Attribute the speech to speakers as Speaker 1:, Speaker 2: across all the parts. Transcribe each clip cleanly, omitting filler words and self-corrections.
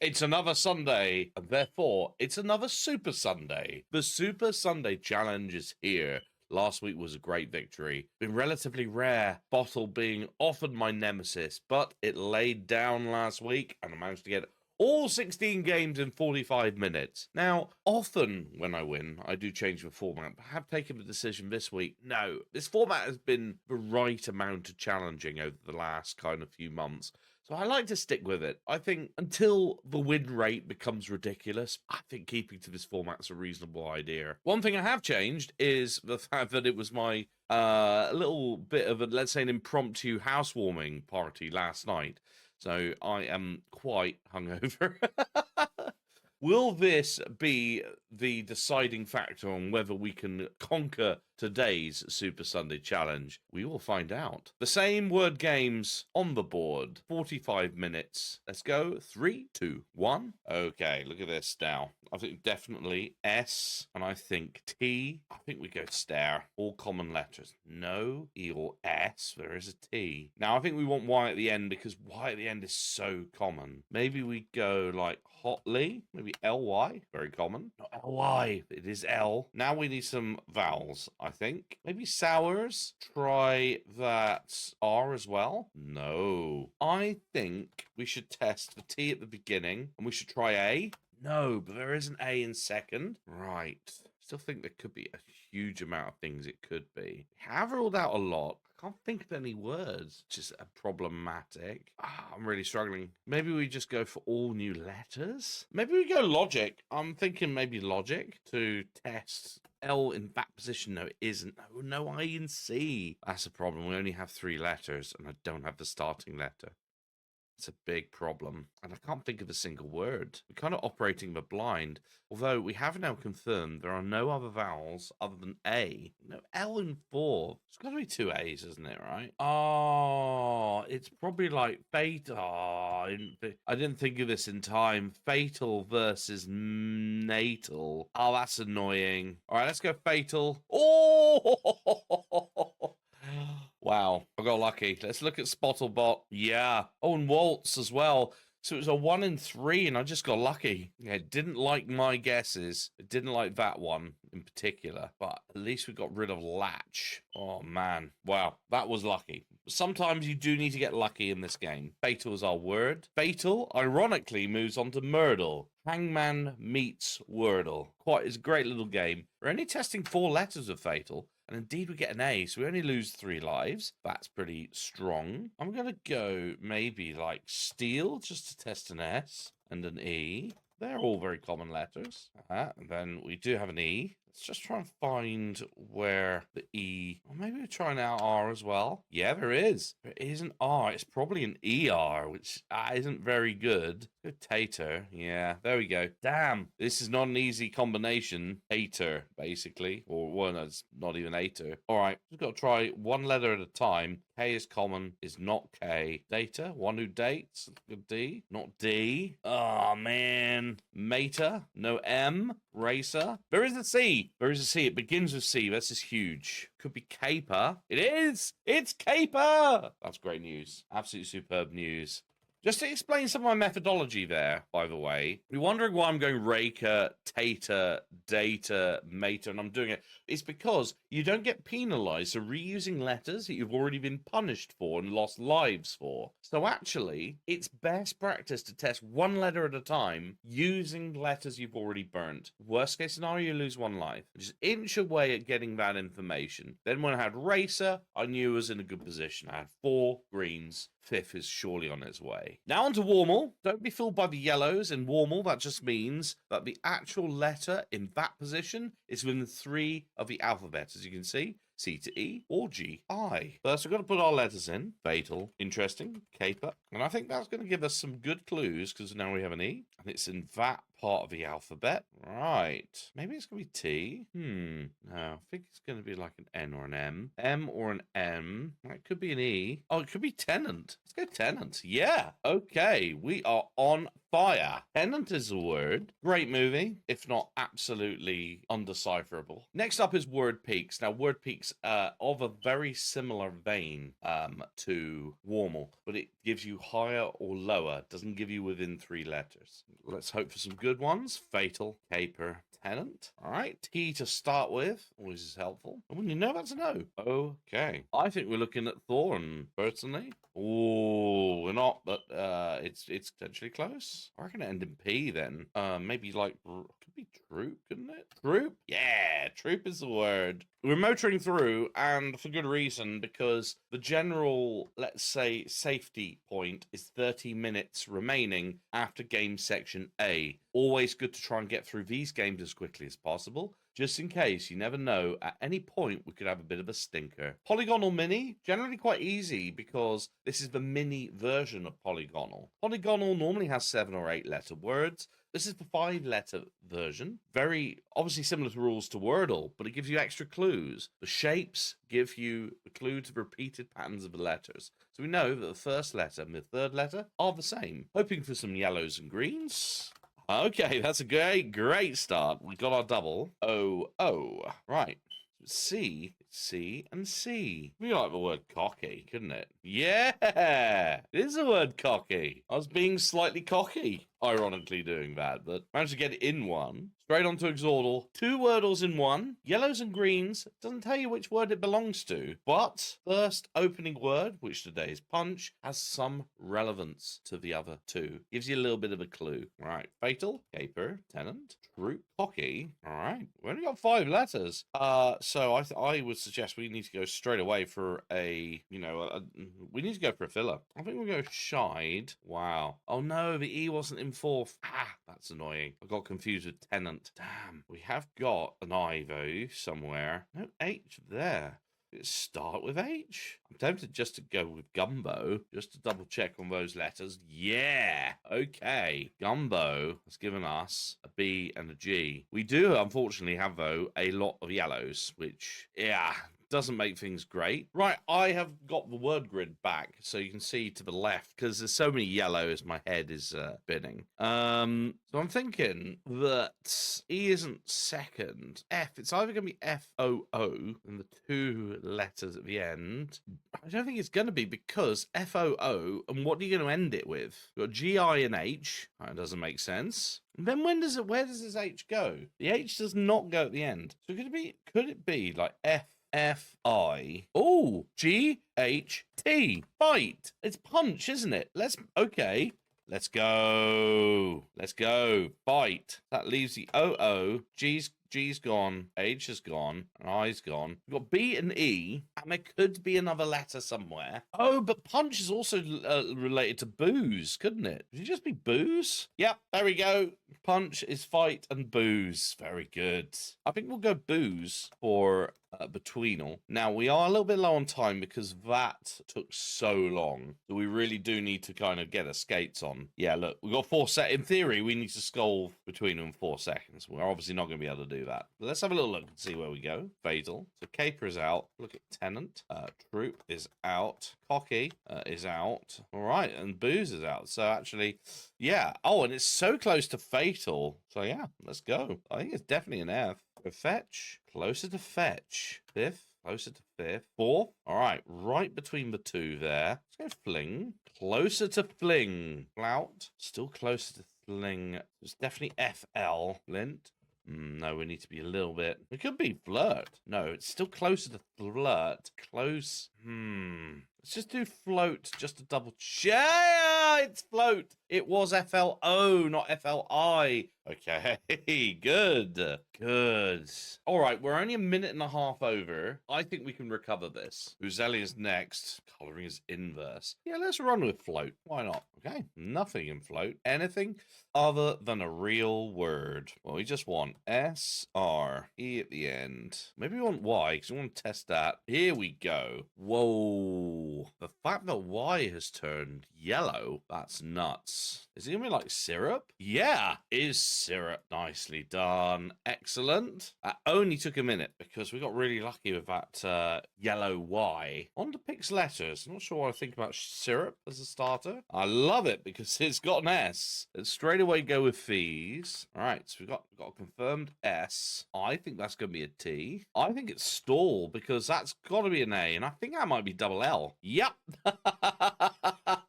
Speaker 1: It's another Sunday, and therefore it's another Super Sunday. The Super Sunday Challenge is here. Last week was a great victory. Been relatively rare, Bottle being often my nemesis, but it laid down last week and I managed to get all 16 games in 45 minutes. Now, often when I win, I do change the format, but I have taken the decision this week. No, this format has been the right amount of challenging over the last kind of few months. So I like to stick with it. I think until the win rate becomes ridiculous, I think keeping to this format's a reasonable idea. One thing I have changed is the fact that it was my little bit of a, let's say, an impromptu housewarming party last night. So I am quite hungover. Will this be the deciding factor on whether we can conquer today's Super Sunday Challenge? We will find out. The same word games on the board. 45 minutes. Let's go. 3, 2, 1. Okay, look at this now. I think definitely S, and I think T. I think we go stare. All common letters. No E or S. There is a T. Now, I think we want Y at the end because Y at the end is so common. Maybe we go like hotly. Maybe LY. Very common. Not LY. It is L. Now we need some vowels, I think. Maybe sours. Try that R as well. No. I think we should test the T at the beginning and we should try A. No, but there is an A in second. Right. Still think there could be a huge amount of things it could be. Have ruled out a lot. I can't think of any words, which is problematic. I'm really struggling. Maybe we just go for all new letters? Maybe we go logic. I'm thinking maybe logic to test L in that position. No, it isn't. No I in C. That's a problem. We only have 3 letters and I don't have the starting letter. It's a big problem. And I can't think of a single word. We're kind of operating the blind. Although we have now confirmed there are no other vowels other than A. No L in 4. It's got to be 2 A's, isn't it, right? Oh, it's probably like fatal. Oh, I didn't think of this in time. Fatal versus natal. Oh, that's annoying. All right, let's go fatal. Oh! Wow, I got lucky. Let's look at Spottlebot. Yeah. Oh, and Waltz as well. So it was a 1 in 3, and I just got lucky. Yeah, it didn't like my guesses. It didn't like that one in particular, but at least we got rid of Latch. Oh, man. Wow, that was lucky. Sometimes you do need to get lucky in this game. Fatal is our word. Fatal, ironically, moves on to Myrtle. Hangman meets Wordle. It's a great little game. We're only testing 4 letters of Fatal. And indeed, we get an A, so we only lose 3 lives. That's pretty strong. I'm going to go maybe like Steel, just to test an S and an E. They're all very common letters. And then we do have an E. Let's just try and find where the E... Or maybe we're trying out R as well. Yeah, there is. There is an R. It's probably an ER, which isn't very good. Good tater. Yeah, there we go. Damn, this is not an easy combination. Tater, basically. Or, well, no, it's not even ater. All right, we've got to try one letter at a time. K is common, is not K. Data, one who dates. Good D. Not D. Oh, man. Mater, no M. Racer. There is a C. There is a C. It begins with C. This is huge. Could be caper. It is. It's caper. That's great news. Absolutely superb news. Just to explain some of my methodology there, by the way, you're wondering why I'm going Raker, Tater, Data, Mater, and I'm doing it. It's because you don't get penalized for reusing letters that you've already been punished for and lost lives for. So actually, it's best practice to test one letter at a time using letters you've already burnt. Worst case scenario, you lose 1 life. Just inch away at getting that information. Then when I had Racer, I knew I was in a good position. I had 4 greens. 5th is surely on its way. Now on to Warmal. Don't be fooled by the yellows. In Warmal, that just means that the actual letter in that position is within 3 of the alphabet, as you can see. C to E or G, I. First, we've got to put our letters in. Fatal, interesting, caper. And I think that's going to give us some good clues because now we have an E and it's in that part of the alphabet. Right. Maybe it's going to be T. No, I think it's going to be like an N or an M. M or an M. It could be an E. Oh, it could be tenant. Let's go tenant. Yeah. Okay. We are on fire. Tenant is a word. Great movie, if not absolutely undecipherable. Next up is Word Peaks. Now, Word Peaks of a very similar vein to Warmel, but it gives you higher or lower. Doesn't give you within 3 letters. Let's hope for some good ones. Fatal, Caper, Tenant. All right, T to start with. Always is helpful. And when you know, that's a no. Okay. I think we're looking at Thorn, personally. Oh, we're not, but it's potentially close. I reckon it end in P then. Maybe like could be Troop, couldn't it? Troop? Yeah, Troop is the word. We're motoring through, and for good reason, because the general, let's say, safety point is 30 minutes remaining after game section A. Always good to try and get through these games as quickly as possible. Just in case, you never know, at any point we could have a bit of a stinker. Polygonal Mini, generally quite easy because this is the mini version of Polygonal. Polygonal normally has 7 or 8 letter words. This is the 5-letter version. Very obviously similar to rules to Wordle, but it gives you extra clues. The shapes give you the clue to the repeated patterns of the letters. So we know that the first letter and the third letter are the same. Hoping for some yellows and greens. Okay, that's a great start. We got our double. Oh. Right. C, and C. We like the word cocky, couldn't it? Yeah, it is the word cocky. I was being slightly cocky, ironically doing that, but managed to get it in one. Straight onto Exordal. 2 Wordles in one. Yellows and greens. Doesn't tell you which word it belongs to. But first opening word, which today is punch, has some relevance to the other 2. Gives you a little bit of a clue. All right. Fatal, Caper, Tenant, Troop, Cocky. All right. We only got 5 letters. So I would suggest we need to go straight away for we need to go for a filler. I think we'll go Shied. Wow. Oh no, the E wasn't in 4th. That's annoying. I got confused with Tenant. Damn. We have got an I though somewhere. No H there. Let's start with H. I'm tempted just to go with Gumbo, just to double check on those letters. Yeah. Okay. Gumbo has given us a B and a G. We do, unfortunately, have, though, a lot of yellows, which, yeah, doesn't make things great. Right, I have got the word grid back, so you can see to the left, because there's so many yellows, my head is spinning. So I'm thinking that E isn't second. F, it's either going to be F-O-O, and the 2 letters at the end. I don't think it's going to be, because F-O-O, and what are you going to end it with? You've got G-I and H. That doesn't make sense. And then where does this H go? The H does not go at the end. So could it be like F-I. Oh, G-H-T. Fight. It's punch, isn't it? Okay. Let's go. Fight. That leaves the O-O. G's gone, H has gone, and I's gone. We've got B and E, and there could be another letter somewhere. Oh, but punch is also related to booze, couldn't it? Would it just be booze? Yep, there we go. Punch is fight and booze. Very good. I think we'll go booze for Betweenal. Now, we are a little bit low on time because that took so long. So we really do need to kind of get our skates on. Yeah, look, we've got 4 seconds. In theory, we need to skull Betweenal in 4 seconds. We're obviously not going to be able to do that. But let's have a little look and see where we go. Fatal. So Caper is out. Look at Tenant. Troop is out. Cocky is out. All right, and Booze is out. So actually, yeah. Oh, and it's so close to Fatal. So yeah, let's go. I think it's definitely an F. Go fetch. Closer to fetch. 5th. Closer to 5th. 4th. All right between the 2 there. Let's go fling. Closer to fling. Flout. Still closer to fling. It's definitely FL. Lint. No, we need to be a little bit. It could be flirt. No, it's still closer to flirt. Close. Let's just do float just to double check. It's float. It was FLO, not FLI. Okay, good. All right, we're only a minute and a half over. I think we can recover this. Uzelia's next. Coloring is inverse. Yeah, let's run with float. Why not? Okay, nothing in float. Anything other than a real word. Well, we just want S-R-E at the end. Maybe we want Y, because we want to test that. Here we go. Whoa. The fact that Y has turned yellow That's nuts. Is it gonna be like syrup? Yeah, is syrup. Nicely done. Excellent. That only took a minute because we got really lucky with that yellow Y. On to Pix letters. Not sure what I think about syrup as a starter. I love it because it's got an S. Let's straight away go with fees. All right, so we've got a confirmed S. I think that's gonna be a T. I think it's stall because that's got to be an A, and I think that might be double L. Yep.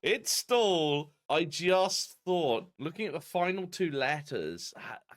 Speaker 1: It's stall. I just thought, looking at the final two letters,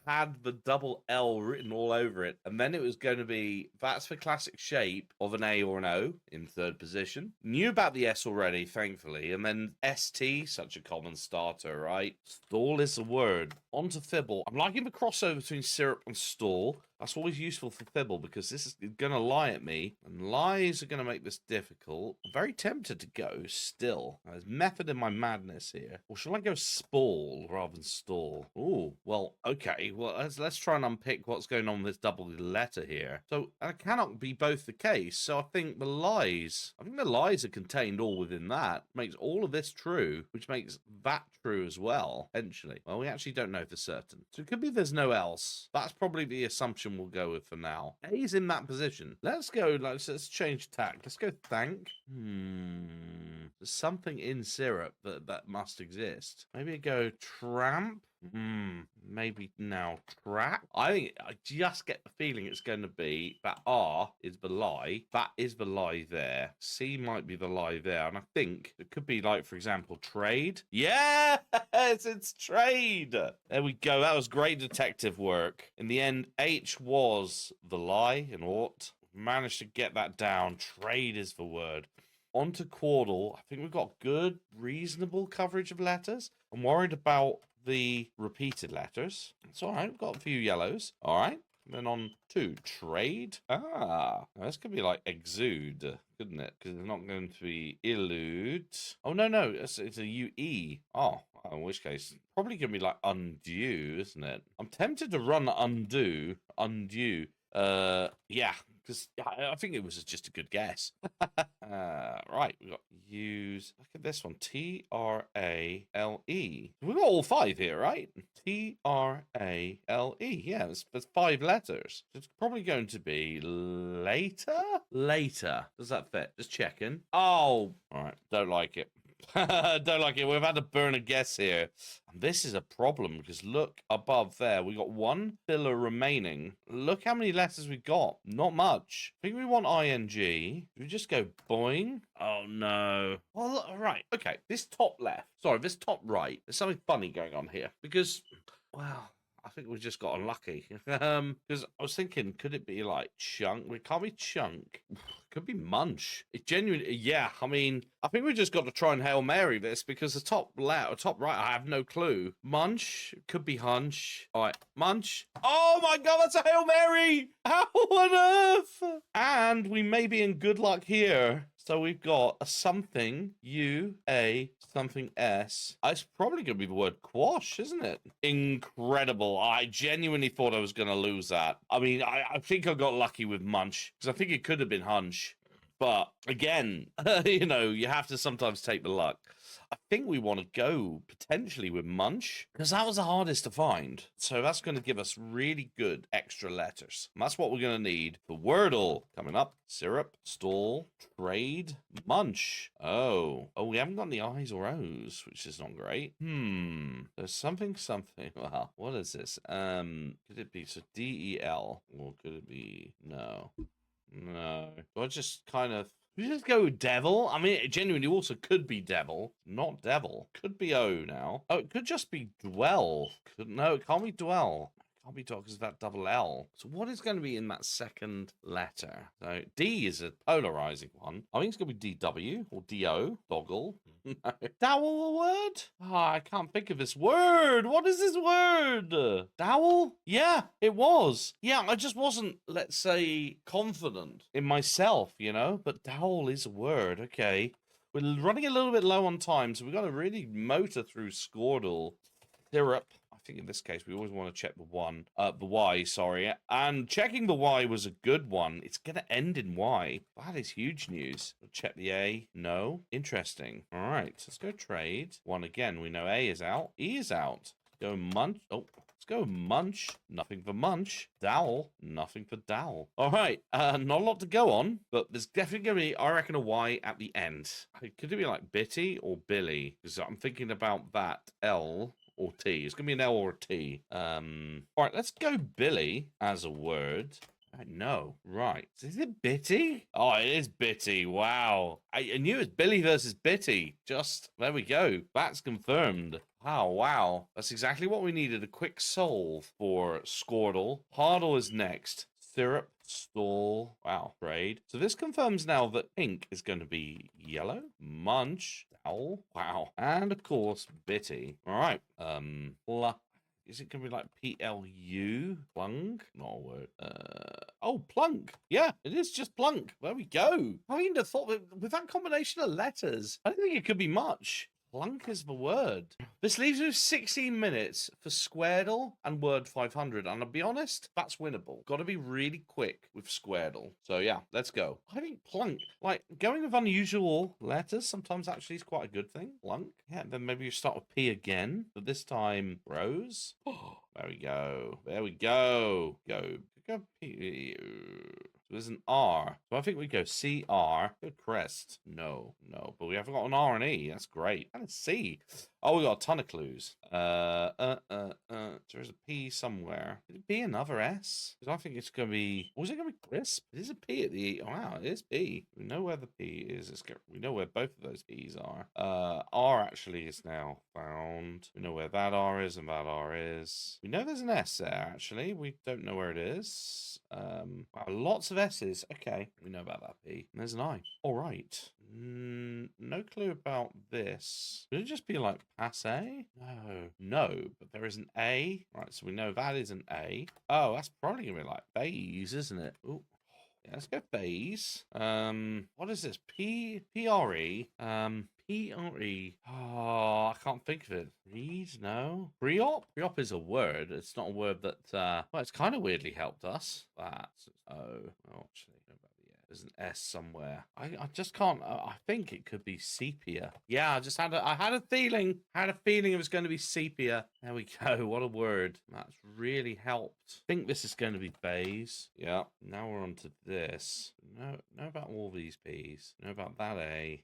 Speaker 1: had the double L written all over it, and then it was going to be, that's the classic shape of an A or an O in third position. Knew about the S already, thankfully, and then ST, such a common starter, right? Stall is the word. On to Fibble. I'm liking the crossover between syrup and stall. That's always useful for Fibble because this is going to lie at me, and lies are going to make this difficult. I'm very tempted to go still. There's method in my madness here. Or shall I go spall rather than stall? Ooh, well, okay. Well, let's try and unpick what's going on with this double letter here. So, it cannot be both the case. So I think the lies are contained all within that. Makes all of this true, which makes that true as well, potentially. Well, we actually don't know for certain. So it could be there's no else. That's probably the assumption we'll go with for now. A's in that position. Let's go, let's change tack. Let's go thank. There's something in syrup that must exist. Maybe go tramp. Maybe now trap. I just get the feeling it's going to be that R is the lie. That is the lie there. C might be the lie there. And I think it could be like, for example, trade. Yes, it's trade. There we go. That was great detective work. In the end, H was the lie and ought. Managed to get that down. Trade is the word. On to Quaddle. I think we've got good, reasonable coverage of letters. I'm worried about the repeated letters. It's all right. We've got a few yellows. All right. Then on to trade. This could be like exude, couldn't it? Because it's not going to be elude. Oh, no. It's a UE. Oh, in which case, probably going to be like undo, isn't it? I'm tempted to run undue. Yeah, because I think it was just a good guess. Right, we got use. Look at this one, Trale. We got all five here, right? Trale. Yeah, there's 5 letters. It's probably going to be later. Later. Does that fit? Just checking. Oh, all right. Don't like it. Don't like it. We've had to burn a guess here. And this is a problem because look above there. We got 1 filler remaining. Look how many letters we got. Not much. I think we want ing. Do we just go boing? Oh no. Well, all right. Okay. This top left. Sorry, this top right. There's something funny going on here because, well, I think we just got unlucky. Because I was thinking, could it be like chunk? It can't be chunk. Could be munch. It genuinely, yeah. I mean, I think we just got to try and Hail Mary this because the top left or top right, I have no clue. Munch could be hunch. All right, munch. Oh my God, that's a Hail Mary! How on earth? And we may be in good luck here. So we've got a something, U-A, something S. It's probably going to be the word quash, isn't it? Incredible. I genuinely thought I was going to lose that. I mean, I think I got lucky with munch because I think it could have been hunch. But again, you have to sometimes take the luck. I think we want to go potentially with munch because that was the hardest to find. So that's going to give us really good extra letters. And that's what we're going to need for Wordle. Coming up, syrup, stall, trade, munch. Oh, we haven't got any I's or O's, which is not great. There's something. Well, what is this? Could it be so D-E-L? Or could it be no? Do I just kind of... We just go with devil. I mean, it genuinely also could be devil, not devil. Could be O now. Oh, it could just be dwell. No, it can't be dwell. It can't be dwell because of that double L. So what is going to be in that second letter? So D is a polarizing one. I think it's going to be DW or DO. Doggle. No. Dowel a word? I can't think of this word. What is this word? Dowel? Yeah, it was. Yeah, I just wasn't, let's say, confident in myself, but dowel is a word. Okay. We're running a little bit low on time, so we've got to really motor through Squaddle. Syrup. I think in this case, we always want to check the Y, sorry. And checking the Y was a good one. It's going to end in Y. That is huge news. We'll check the A. No. Interesting. All right. Let's go trade. One again. We know A is out. E is out. Go munch. Oh. Let's go munch. Nothing for munch. Dowel. Nothing for dowel. All right. Not a lot to go on, but there's definitely going to be, I reckon, a Y at the end. Could it be like Bitty or Billy? Because I'm thinking about that L or T. It's going to be an L or a T. All right. Let's go Billy as a word. I know. Right. Is it Bitty? Oh, it is Bitty. Wow. I knew it was Billy versus Bitty. Just, there we go. That's confirmed. Oh, wow. That's exactly what we needed. A quick solve for Squirtle. Hardle is next. Syrup, stall. Wow, trade. So this confirms now that pink is going to be yellow. Munch. Owl. Wow. And, of course, Bitty. All right. Is it going to be like PLU? Plunk? Not a word. Oh, plunk. Yeah, it is just plunk. There we go. I wouldn't have thought with that combination of letters, I don't think it could be much. Plunk is the word. This leaves us 16 minutes for Squirtle and Word 500. And I'll be honest, that's winnable. Got to be really quick with Squirtle. So yeah, let's go. I think plunk, like going with unusual letters, sometimes actually is quite a good thing. Plunk. Yeah, then maybe you start with P again, but this time Rose. Oh, there we go. There we go. Go P. There's an R. So I think we go CR. Go crest. No. But we haven't got an R and E. That's great. And a C. Oh, we got a ton of clues. There's a P somewhere. Could it be another S? Because I think it's going to be... Was it going to be crisp? It is a P at the E. Wow, it is P. We know where the P is. We know where both of those P's are. R actually is now found. We know where that R is and that R is. We know there's an S there, actually. We don't know where it is. Wow, lots of S's. Okay, we know about that P. And there's an I. All right. No clue about this. Could it just be like passe? No, but there is an A. Right, so we know that is an A. Oh, that's probably gonna be like phase, isn't it? Ooh. Yeah, let's go phase. What is this? PRE. PRE. Oh, I can't think of it. Read? No. Pre-op? Pre-op is a word. It's not a word that, well, it's kind of weirdly helped us. That's, actually, no, there's an S somewhere. I just can't. I think it could be sepia. Yeah, I had a feeling. It was going to be sepia. There we go. What a word. That's really helped. I think this is going to be beige. Yeah. Now we're on to this. Know about all these P's. Know about that A.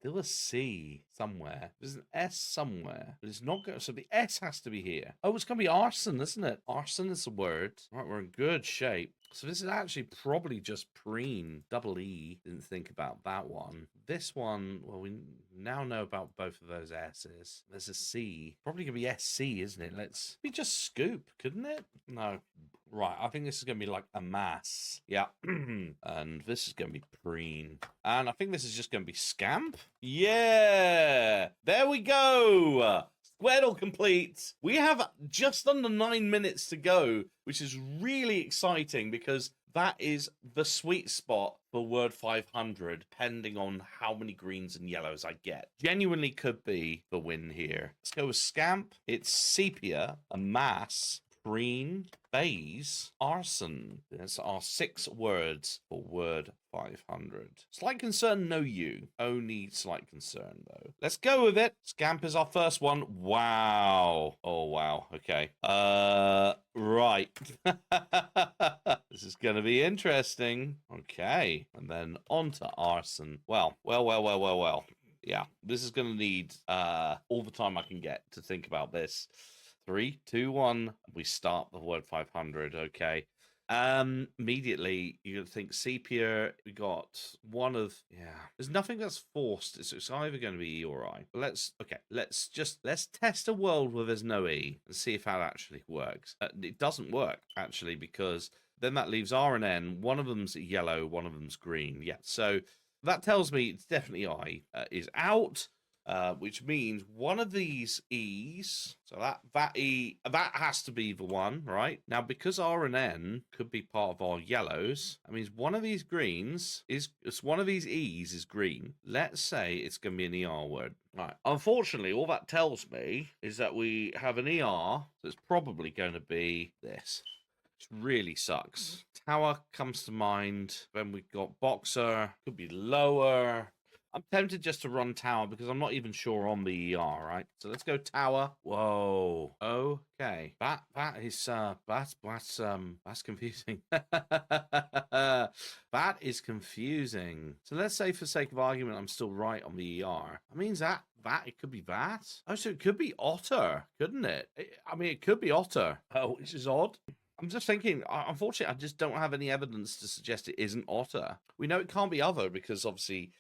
Speaker 1: Still a C somewhere. There's an S somewhere, but it's not going. So the S has to be here. Oh, it's going to be arson, isn't it? Arson is the word. Right, we're in good shape. So this is actually probably just preen. Double E. Didn't think about that one. This one, well, we now know about both of those S's. There's a C. Probably going to be SC, isn't it? Let's be just scoop, couldn't it? No. Right, I think this is going to be like a mass. Yeah. And this is going to be preen. And I think this is just going to be scamp. Yeah. There we go. Squirtle complete. We have just under 9 minutes to go, which is really exciting because that is the sweet spot for Word 500, depending on how many greens and yellows I get. Genuinely could be the win here. Let's go with scamp. It's sepia, a mass, preen, phase, arson. There's our 6 words for Word 500. Slight concern, no you. Only slight concern, though. Let's go with it. Scamp is our first one. Wow. Oh, wow. Okay. Right. This is going to be interesting. Okay. And then on to arson. Well. Yeah, this is going to need all the time I can get to think about this. 3, 2, 1. We start the Word 500. Okay. Immediately you think sepia. We got one of There's nothing that's forced. It's either going to be E or I. Let's test a world where there's no E and see if that actually works. It doesn't work actually because then that leaves R and N. One of them's yellow, one of them's green. Yeah, so that tells me it's definitely I is out. which means one of these E's, so that has to be the one, right? Now, because R and N could be part of our yellows, that means one of these greens one of these E's is green. Let's say it's going to be an ER word. Right. Unfortunately, all that tells me is that we have an ER, so it's probably going to be this. Which really sucks. Tower comes to mind. Then we've got Boxer, could be lower. I'm tempted just to run Tower because I'm not even sure on the ER, right? So let's go Tower. Whoa. Okay. That is that's confusing. That is confusing. So let's say for sake of argument I'm still right on the ER. That means that it could be that. Oh, so it could be Otter, couldn't it? I mean, it could be Otter. Oh, which is odd. I'm just thinking, unfortunately, I just don't have any evidence to suggest it isn't Otter. We know it can't be other because obviously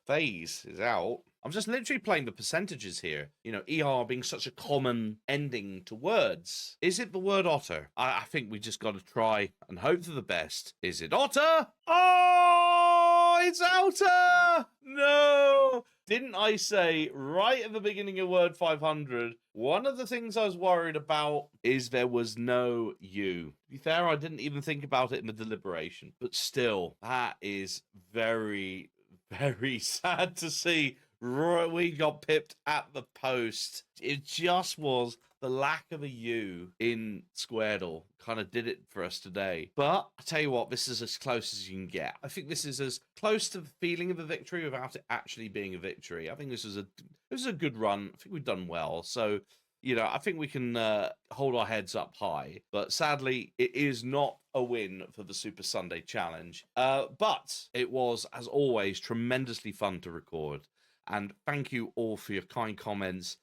Speaker 1: phase is out. I'm just literally playing the percentages here. You know, ER being such a common ending to words. Is it the word otter? I think we just got to try and hope for the best. Is it otter? Oh, it's outer! No! Didn't I say right at the beginning of word 500, one of the things I was worried about is there was no U. To be fair, I didn't even think about it in the deliberation. But still, that is very, very sad to see. We got pipped at the post. It just was the lack of a U in Squaredle kind of did it for us today. But I tell you what, this is as close as you can get. I think this is as close to the feeling of a victory without it actually being a victory. I think this is a good run. I think we've done well. So, you know, I think we can hold our heads up high. But sadly, it is not a win for the Super Sunday Challenge. But it was, as always, tremendously fun to record. And thank you all for your kind comments,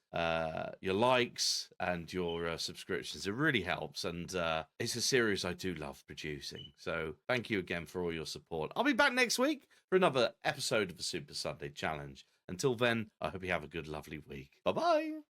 Speaker 1: your likes, and your subscriptions. It really helps. And it's a series I do love producing. So thank you again for all your support. I'll be back next week for another episode of the Super Sunday Challenge. Until then, I hope you have a good, lovely week. Bye-bye.